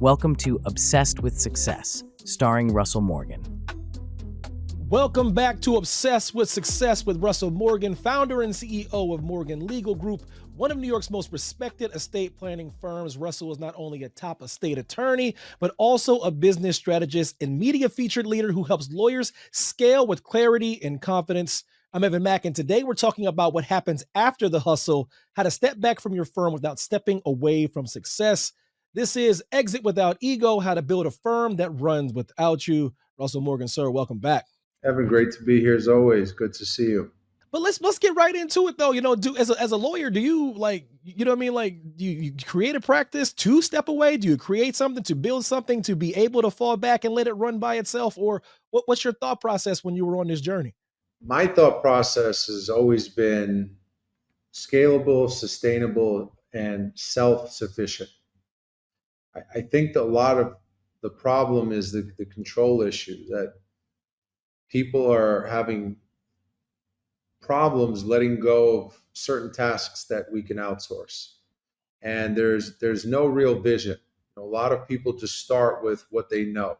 Welcome to Obsessed with Success, starring Russell Morgan. Welcome back to Obsessed with Success with Russell Morgan, founder and CEO of Morgan Legal Group, one of New York's most respected estate planning firms. Russell is not only a top estate attorney, but also a business strategist and media featured leader who helps lawyers scale with clarity and confidence. I'm Evan Mack, and today we're talking about what happens after the hustle, how to step back from your firm without stepping away from success. This is Exit Without Ego, how to build a firm that runs without you. Russell Morgan, sir, welcome back. Evan, great to be here as always. Good to see you. But let's get right into it though. As a lawyer, do you do you create a practice to step away? Do you create something to build something to be able to fall back and let it run by itself? Or what's your thought process when you were on this journey? My thought process has always been scalable, sustainable, and self-sufficient. I think that a lot of the problem is the control issue, that people are having problems letting go of certain tasks that we can outsource. And there's no real vision. A lot of people just start with what they know.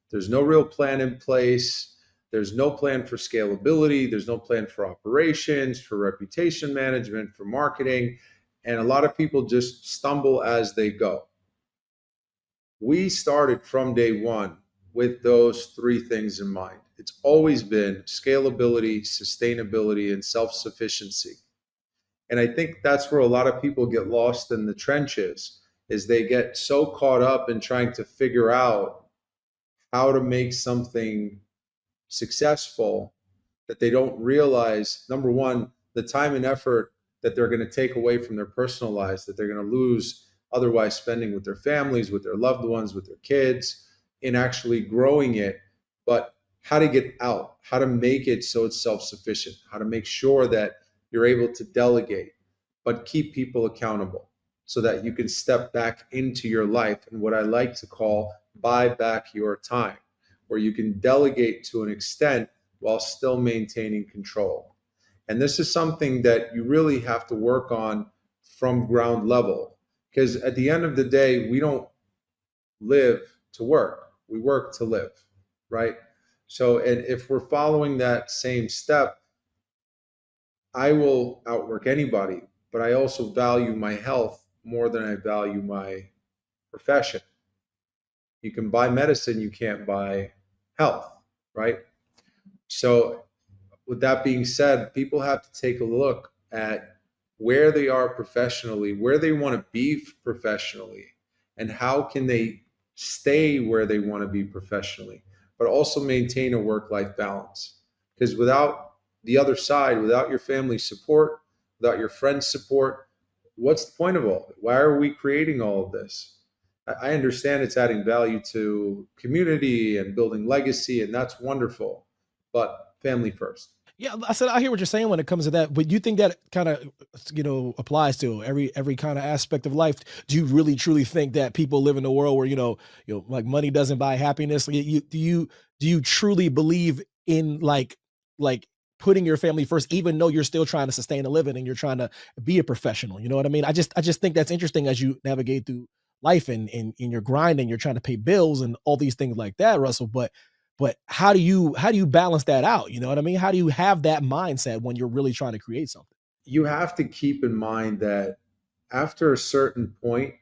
There's no real plan in place. There's no plan for scalability. There's no plan for operations, for reputation management, for marketing. And a lot of people just stumble as they go. We started from day one with those three things in mind. It's always been scalability, sustainability, and self-sufficiency. And I think that's where a lot of people get lost in the trenches, is they get so caught up in trying to figure out how to make something successful that they don't realize, number one, the time and effort that they're going to take away from their personal lives, that they're going to lose otherwise spending with their families, with their loved ones, with their kids, in actually growing it, but how to get out, how to make it so it's self-sufficient, how to make sure that you're able to delegate, but keep people accountable so that you can step back into your life and what I like to call buy back your time, where you can delegate to an extent while still maintaining control. And this is something that you really have to work on from ground level, because at the end of the day, we don't live to work. We work to live, right? So, and if we're following that same step, I will outwork anybody, but I also value my health more than I value my profession. You can buy medicine, you can't buy health, right? So with that being said, people have to take a look at where they are professionally, where they want to be professionally, and how can they stay where they want to be professionally, but also maintain a work-life balance. Because without the other side, without your family support, without your friends' support, what's the point of all of it? Why are we creating all of this? I understand it's adding value to community and building legacy, and that's wonderful, but family first. Yeah, I hear what you're saying when it comes to that, but you think that kind of, applies to every kind of aspect of life? Do you really truly think that people live in a world where, like money doesn't buy happiness? Do you truly believe in like putting your family first, even though you're still trying to sustain a living and you're trying to be a professional? You know what I mean? I just think that's interesting as you navigate through life and in your grind and you're trying to pay bills and all these things like that, Russell. But how do you balance that out? You know what I mean? How do you have that mindset when you're really trying to create something? You have to keep in mind that after a certain point,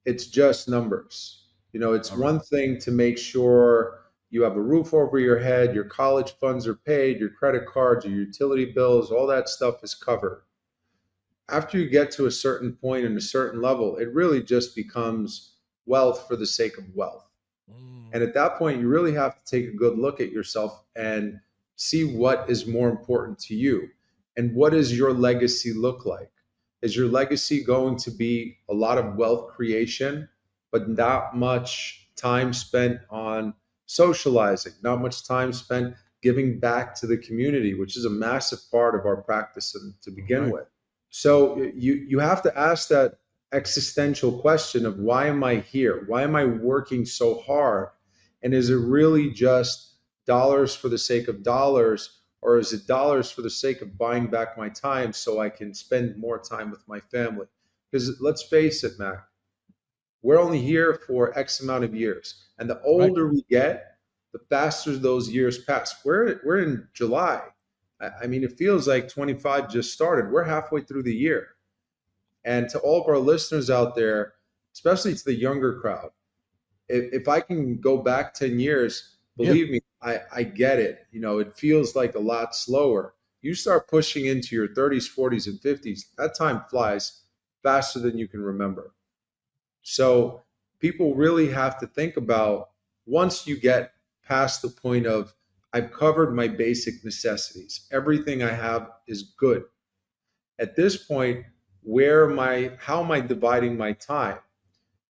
it's just numbers. It's one thing to make sure you have a roof over your head, your college funds are paid, your credit cards, your utility bills, all that stuff is covered. After you get to a certain point and a certain level, it really just becomes wealth for the sake of wealth. And at that point, you really have to take a good look at yourself and see what is more important to you. And what does your legacy look like? Is your legacy going to be a lot of wealth creation, but not much time spent on socializing, not much time spent giving back to the community, which is a massive part of our practice to begin with? So you have to ask that existential question of, why am I here? Why am I working so hard? And is it really just dollars for the sake of dollars, or is it dollars for the sake of buying back my time so I can spend more time with my family? Because let's face it, Mac, We're only here for X amount of years. And the Right. older we get, the faster those years pass. We're in July. I mean, it feels like 25 just started. We're halfway through the year. And to all of our listeners out there, especially to the younger crowd, if I can go back 10 years, Yeah. believe me, I get it. You know, it feels like a lot slower. You start pushing into your 30s, 40s, and 50s, that time flies faster than you can remember. So people really have to think about, once you get past the point of, I've covered my basic necessities, everything I have is good. At this point, how am I dividing my time?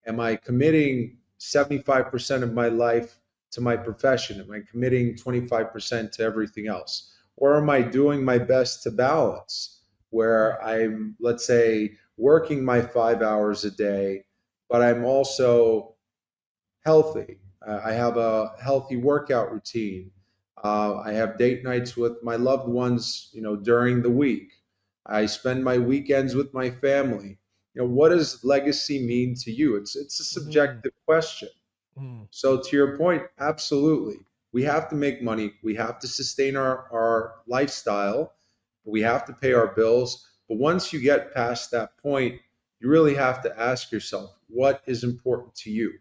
Am I committing 75% of my life to my profession? Am I committing 25% to everything else? Or am I doing my best to balance, where I'm, let's say, working my 5 hours a day, but I'm also healthy? I have a healthy workout routine. I have date nights with my loved ones, during the week. I spend my weekends with my family. What does legacy mean to you? It's a Mhm. subjective question. Mhm. So to your point, absolutely. We have to make money. We have to sustain our lifestyle. We have to pay our bills. But once you get past that point, you really have to ask yourself, what is important to you?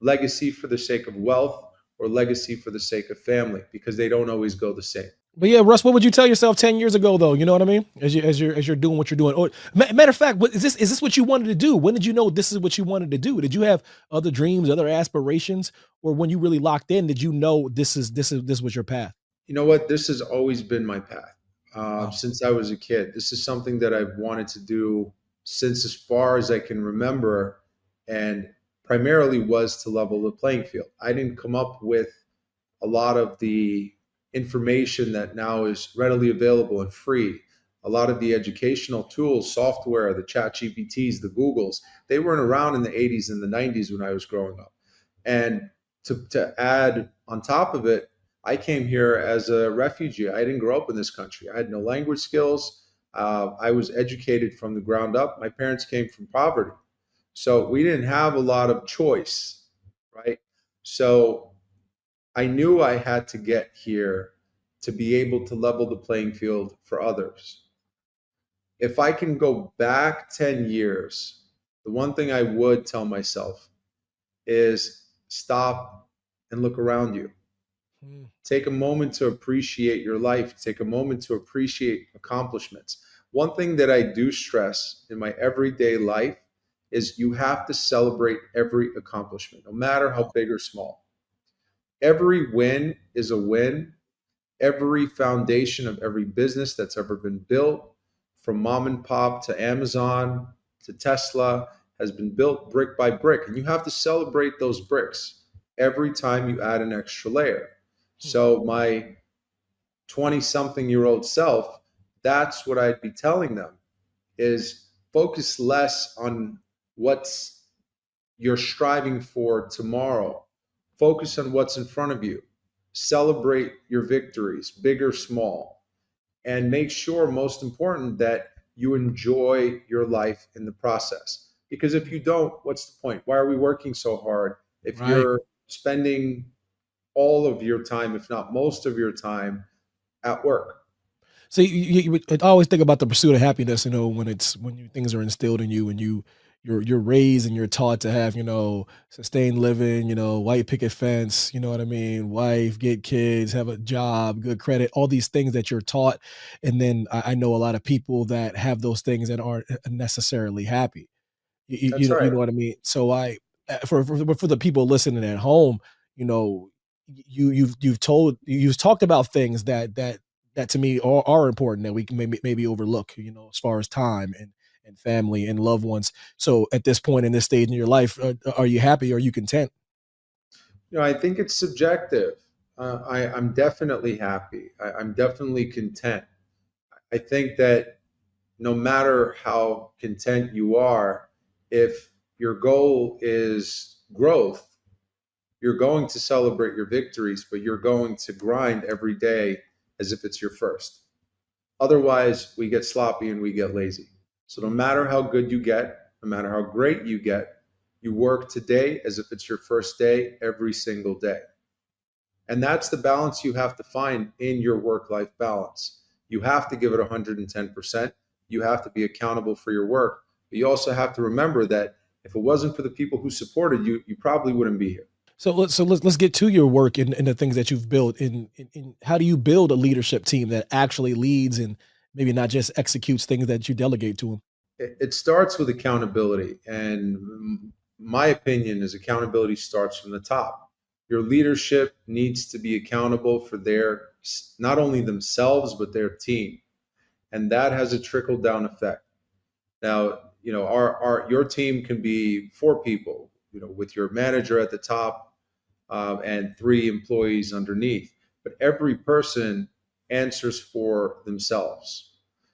Legacy for the sake of wealth, or legacy for the sake of family, because they don't always go the same. But yeah, Russ, what would you tell yourself 10 years ago though? You know what I mean? As you're doing what you're doing. Or matter of fact, is this what you wanted to do? When did you know this is what you wanted to do? Did you have other dreams, other aspirations? Or when you really locked in, did you know this was your path? You know what? This has always been my path, Wow. since I was a kid. This is something that I've wanted to do since as far as I can remember, and primarily was to level the playing field. I didn't come up with a lot of the information that now is readily available and free. A lot of the educational tools, software, the chat GPTs, the Googles, they weren't around in the 80s and the 90s when I was growing up. And to add on top of it, I came here as a refugee. I didn't grow up in this country. I had no language skills. I was educated from the ground up. My parents came from poverty. So we didn't have a lot of choice, right? So I knew I had to get here to be able to level the playing field for others. If I can go back 10 years, the one thing I would tell myself is stop and look around you. Mm. Take a moment to appreciate your life, take a moment to appreciate accomplishments. One thing that I do stress in my everyday life is you have to celebrate every accomplishment, no matter how Wow. big or small. Every win is a win. Every foundation of every business that's ever been built, from mom and pop to Amazon to Tesla, has been built brick by brick. And you have to celebrate those bricks every time you add an extra layer. Hmm. So, my 20 something year old self, that's what I'd be telling them, is focus less on what's you're striving for tomorrow. Focus on what's in front of you. Celebrate your victories, big or small, and make sure, most important, that you enjoy your life in the process. Because if you don't, what's the point? Why are we working so hard if Right. you're spending all of your time, if not most of your time, at work? So I always think about the pursuit of happiness, when things are instilled in you and you're raised and you're taught to have, sustained living, white picket fence, you know what I mean, wife, get kids, have a job, good credit, all these things that you're taught. And then I know a lot of people that have those things that aren't necessarily happy. That's You right. know what I mean? So for the people listening at home, you know, you've talked about things that to me are important that we can maybe overlook, as far as time and family and loved ones. So at this point in this stage in your life, are you happy? Are you content? I think it's subjective. I'm definitely happy. I'm definitely content. I think that no matter how content you are, if your goal is growth, you're going to celebrate your victories, but you're going to grind every day as if it's your first. Otherwise, we get sloppy and we get lazy. So no Mm. matter how good you get, no matter how great you get, You work today as if it's your first day every single day. And that's the balance you have to find in your work-life balance. You have to give it 110%. You have to be accountable for your work. But you also have to remember that if it wasn't for the people who supported you, you probably wouldn't be here. So let's get to your work and the things that you've built. In how do you build a leadership team that actually leads and maybe not just executes things that you delegate to them? It starts with accountability. And my opinion is accountability starts from the top. Your leadership needs to be accountable for their, not only themselves, but their team. And that has a trickle down effect. Now, your team can be 4 people, with your manager at the top, and 3 employees underneath. But every person answers for themselves.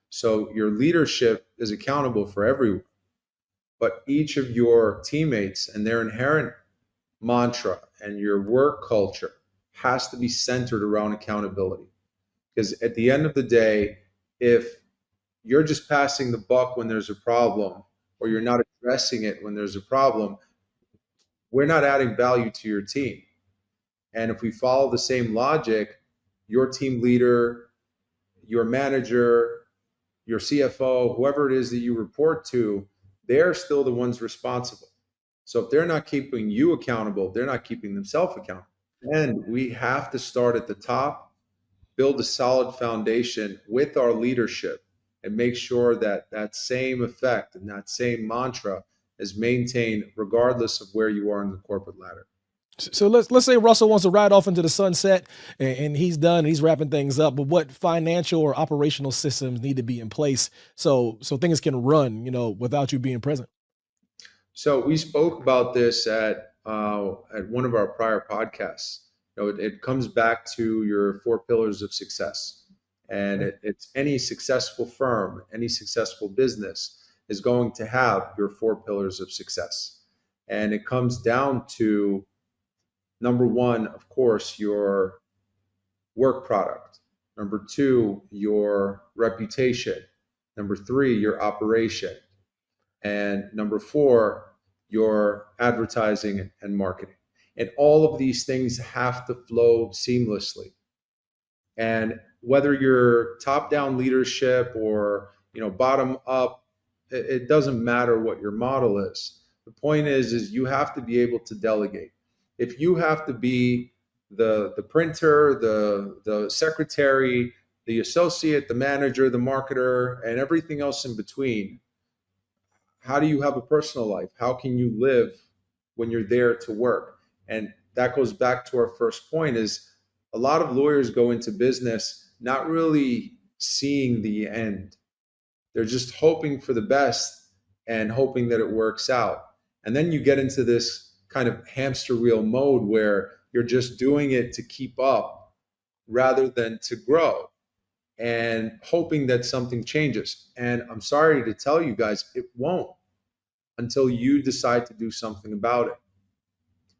So your leadership is accountable for everyone, but each of your teammates and their inherent mantra and your work culture has to be centered around accountability. Because at the end of the day, if you're just passing the buck when there's a problem, or you're not addressing it when there's a problem, we're not adding value to your team. And if we follow the same logic, your team leader, your manager, your CFO, whoever it is that you report to, they're still the ones responsible. So if they're not keeping you accountable, they're not keeping themselves accountable. And we have to start at the top, build a solid foundation with our leadership, and make sure that that same effect and that same mantra is maintained regardless of where you are in the corporate ladder. So let's say Russell wants to ride off into the sunset and he's done and he's wrapping things up. But what financial or operational systems need to be in place so things can run, without you being present? So we spoke about this at one of our prior podcasts. It comes back to your 4 pillars of success, and Okay. it's any successful firm, any successful business is going to have your 4 pillars of success, and it comes down to number one, of course, your work product. Number two, your reputation. Number three, your operation. And number four, your advertising and marketing. And all of these things have to flow seamlessly. And whether you're top down leadership or bottom up, it doesn't matter what your model is. The point is you have to be able to delegate. If you have to be the printer, the secretary, the associate, the manager, the marketer, and everything else in between, how do you have a personal life? How can you live when you're there to work? And that goes back to our first point: is a lot of lawyers go into business not really seeing the end. They're just hoping for the best and hoping that it works out. And then you get into this kind of hamster wheel mode where you're just doing it to keep up rather than to grow, and hoping that something changes. And I'm sorry to tell you guys, it won't until you decide to do something about it.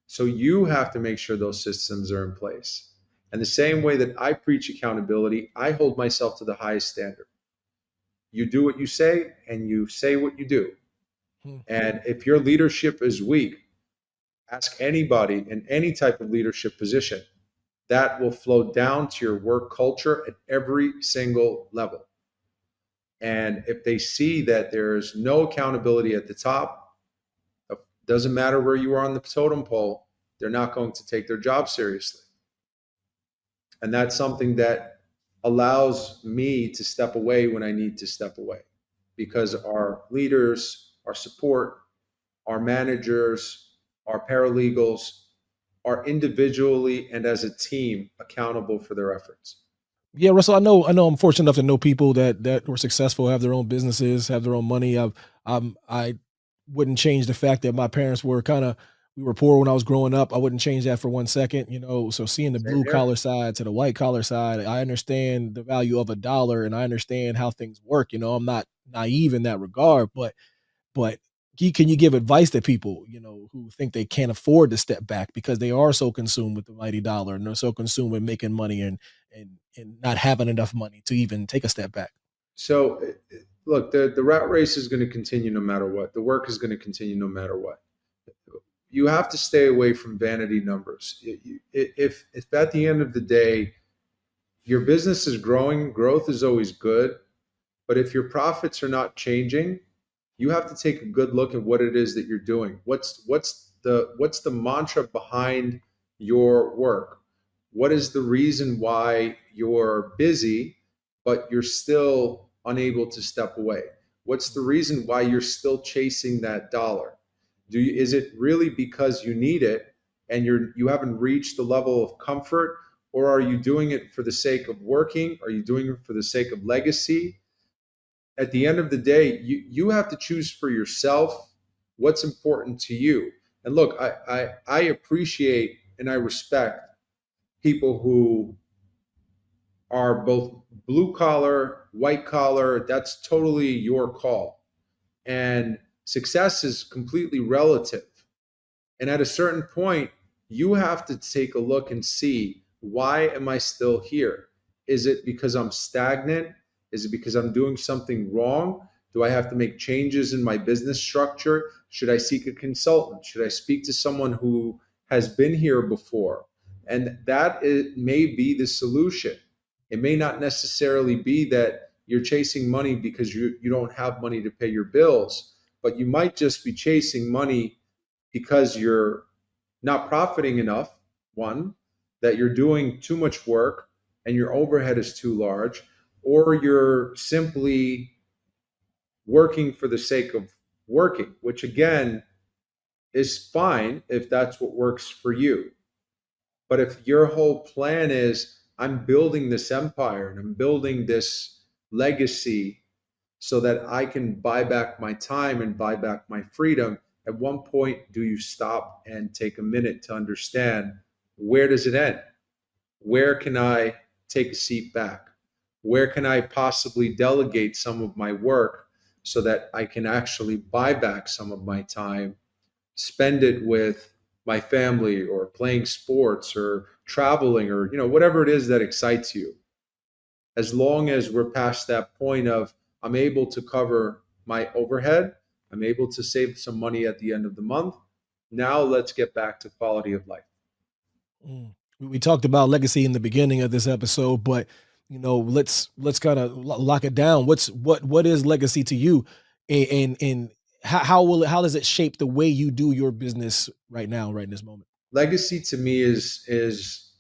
So you have to make sure those systems are in place. And the same way that I preach accountability, I hold myself to the highest standard. You do what you say, and you say what you do. Hmm. And if your leadership is weak, ask anybody in any type of leadership position. That will flow down to your work culture at every single level. And if they see that there's no accountability at the top, it doesn't matter where you are on the totem pole, they're not going to take their job seriously. And that's something that allows me to step away when I need to step away, because our leaders, our support, our managers, our paralegals are individually and as a team accountable for their efforts. Yeah, Russell, I know I'm fortunate enough to know people that were successful, have their own businesses, have their own money. I wouldn't change the fact that my parents were we were poor when I was growing up. I wouldn't change that for 1 second, So seeing the Same blue here. collar side to the white collar side, I understand the value of a dollar and I understand how things work. I'm not naive in that regard, but can you give advice to people, who think they can't afford to step back because they are so consumed with the mighty dollar and they're so consumed with making money and not having enough money to even take a step back? So, look, the rat race is going to continue no matter what. The work is going to continue no matter what. you have to stay away from vanity numbers. If at the end of the day, your business is growing, growth is always good. But if your profits are not changing, you have to take a good look at what it is that you're doing. What's the mantra behind your work? What is the reason why you're busy, but you're still unable to step away? What's the reason why you're still chasing that dollar? Is it really because you need it and you haven't reached the level of comfort, or are you doing it for the sake of working? Are you doing it for the sake of legacy? At the end of the day, you have to choose for yourself what's important to you. And look, I appreciate and I respect people who are both blue collar, white collar. That's totally your call. And success is completely relative. And at a certain point, you have to take a look and see, why am I still here? Is it because I'm stagnant? Is it because I'm doing something wrong? Do I have to make changes in my business structure? Should I seek a consultant? Should I speak to someone who has been here before? And may be the solution. It may not necessarily be that you're chasing money because you don't have money to pay your bills, but you might just be chasing money because you're not profiting enough, one, that you're doing too much work and your overhead is too large, or you're simply working for the sake of working, which again is fine if that's what works for you. But if your whole plan is, I'm building this empire and I'm building this legacy so that I can buy back my time and buy back my freedom, at one point, do you stop and take a minute to understand, where does it end? Where can I take a seat back? Where can I possibly delegate some of my work so that I can actually buy back some of my time, spend it with my family or playing sports or traveling or whatever it is that excites you? As long as we're past that point of, I'm able to cover my overhead, I'm able to save some money at the end of the month, now let's get back to quality of life. We talked about legacy in the beginning of this episode, but let's kind of lock it down. What is legacy to you, and how does it shape the way you do your business right now, right in this moment? Legacy to me is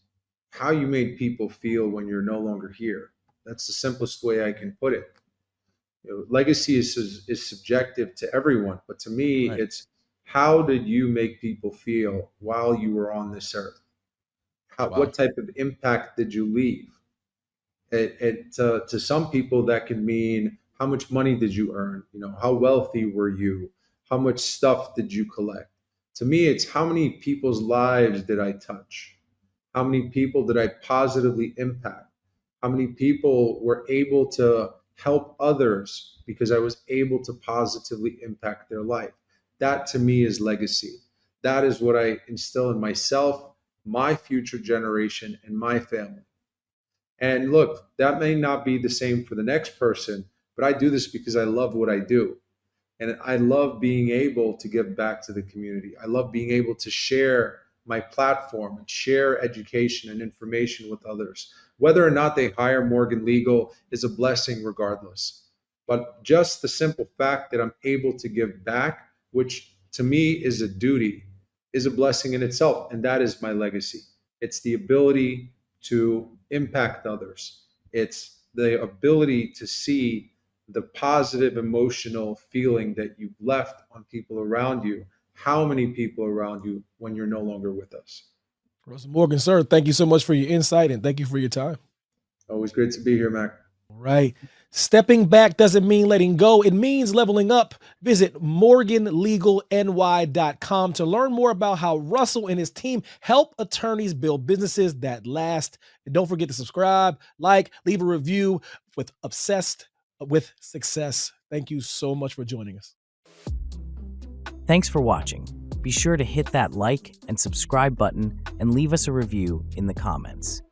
how you made people feel when you're no longer here. That's the simplest way I can put it. Legacy is subjective to everyone, but to me, Right. it's, how did you make people feel while you were on this earth? Wow. What type of impact did you leave? To some people, that can mean, how much money did you earn? How wealthy were you? How much stuff did you collect? To me, it's, how many people's lives did I touch? How many people did I positively impact? How many people were able to help others because I was able to positively impact their life? That to me is legacy. That is what I instill in myself, my future generation, and my family. And look, that may not be the same for the next person, but I do this because I love what I do. And I love being able to give back to the community. I love being able to share my platform and share education and information with others. Whether or not they hire Morgan Legal is a blessing regardless. But just the simple fact that I'm able to give back, which to me is a duty, is a blessing in itself. And that is my legacy. It's the ability to impact others. It's the ability to see the positive emotional feeling that you've left on people around you. How many people around you when you're no longer with us? Russell Morgan, sir, thank you so much for your insight and thank you for your time. Always great to be here, Mac. All right. Stepping back doesn't mean letting go. It means leveling up. Visit morganlegalny.com to learn more about how Russell and his team help attorneys build businesses that last. And don't forget to subscribe, leave a review with Obsessed with Success. Thank you so much for joining us. Thanks for watching. Be sure to hit that like and subscribe button and leave us a review in the comments.